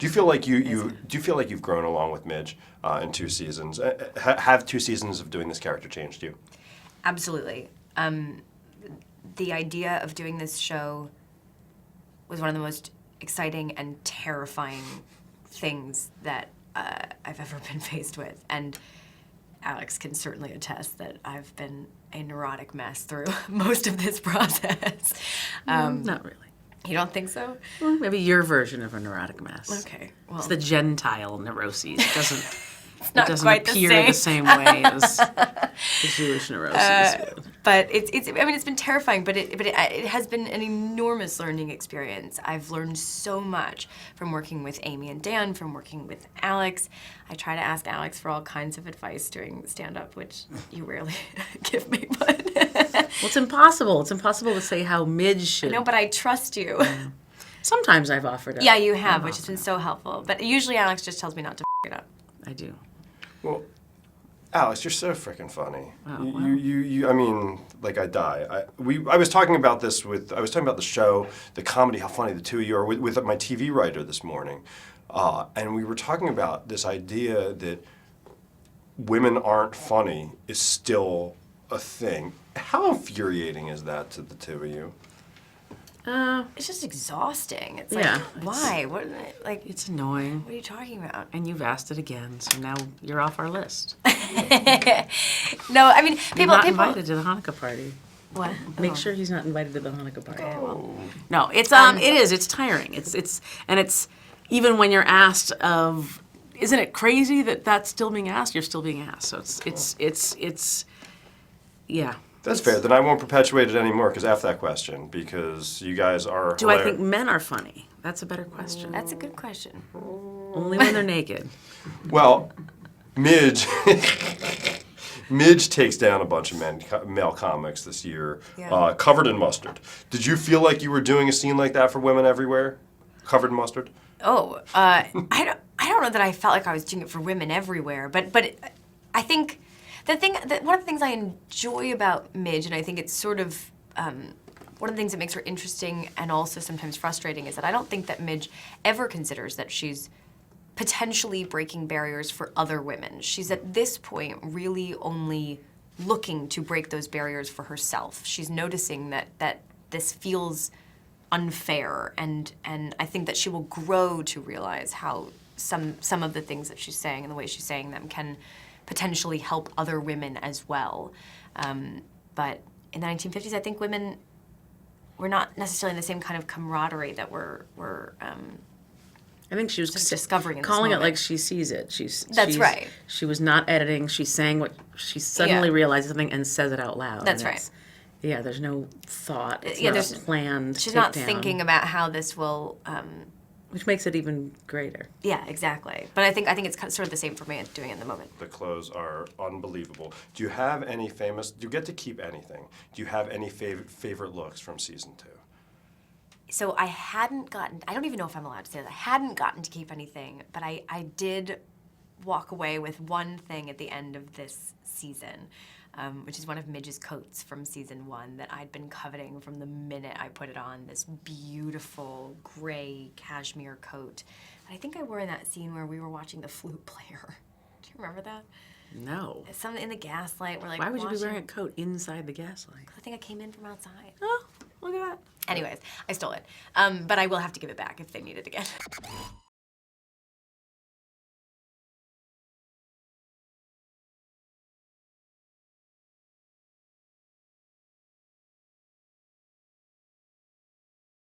Do you feel like you've grown along with Midge in 2 seasons? Have 2 seasons of doing this character changed you? Absolutely. The idea of doing this show was one of the most exciting and terrifying things that I've ever been faced with. And Alex can certainly attest that I've been a neurotic mess through most of this process. Not really. You don't think so? Well, maybe your version of a neurotic mess. Okay. Well, It's the Gentile neuroses. It doesn't quite the appear the same way as the Jewish neuroses would. but it's been terrifying, but it has been an enormous learning experience. I've learned so much from working with Amy and Dan, from working with Alex. I try to ask Alex for all kinds of advice during stand-up, which you rarely give me, but... Well, it's impossible. It's impossible to say how Midge should. No, but I trust you. Yeah. Sometimes I've offered it. Yeah, you have, which has been so helpful. But usually Alex just tells me not to f*** it up. I do. Well, Alex, you're so freaking funny. Oh, wow. I mean, like I die. I was talking about the show, the comedy, how funny the two of you are with my TV writer this morning. And we were talking about this idea that women aren't funny is still a thing. How infuriating is that to the two of you? It's just exhausting. It's Yeah, like, why? What? Like, It's annoying. what are you talking about? And you've asked it again, so now you're off our list. No, I mean, You're not invited to the Hanukkah party. What? Make sure he's not invited to the Hanukkah party. Okay, well. No, it's it's tiring. It's even when you're asked of, isn't it crazy that that's still being asked? You're still being asked. So it's yeah. That's fair. Then I won't perpetuate it anymore because after that question, because you guys are. Do I think men are funny? That's a better question. That's a good question. Only when they're naked. Well, Midge takes down a bunch of male comics this year, Yeah. covered in mustard. Did you feel like you were doing a scene like that for women everywhere, covered in mustard? Oh, I don't know that I felt like I was doing it for women everywhere, but I think one of the things I enjoy about Midge, and I think it's sort of one of the things that makes her interesting and also sometimes frustrating, is that I don't think that Midge ever considers that she's potentially breaking barriers for other women. She's at this point really only looking to break those barriers for herself. She's noticing that this feels unfair, and I think that she will grow to realize how some of the things that she's saying and the way she's saying them can potentially help other women as well. But in the 1950s, I think women were not necessarily in the same kind of camaraderie that we're I think she was just discovering in this calling it moment. like she sees it. That's right. She was not editing. She's saying what she suddenly realizes something and says it out loud. That's and right. Yeah, there's no thought. It's Yeah, not there's- a planned. She's not takedown, thinking about how this will. which makes it even greater. Yeah, exactly. But I think it's sort of the same for me doing it in the moment. The clothes are unbelievable. Do you have any famous? Do you get to keep anything? Do you have any favorite looks from season 2? So I hadn't gotten, I don't even know if I'm allowed to say this, I hadn't gotten to keep anything, but I did walk away with one thing at the end of this season, which is one of Midge's coats from season 1 that I'd been coveting from the minute I put it on, this beautiful gray cashmere coat. I think I wore in that scene where we were watching the flute player. Do you remember that? No. Something in the gaslight. We're like, Why would you be watching- wearing a coat inside the gaslight? I think I came in from outside. Oh, look at that. Anyways, I stole it. But I will have to give it back if they need it again.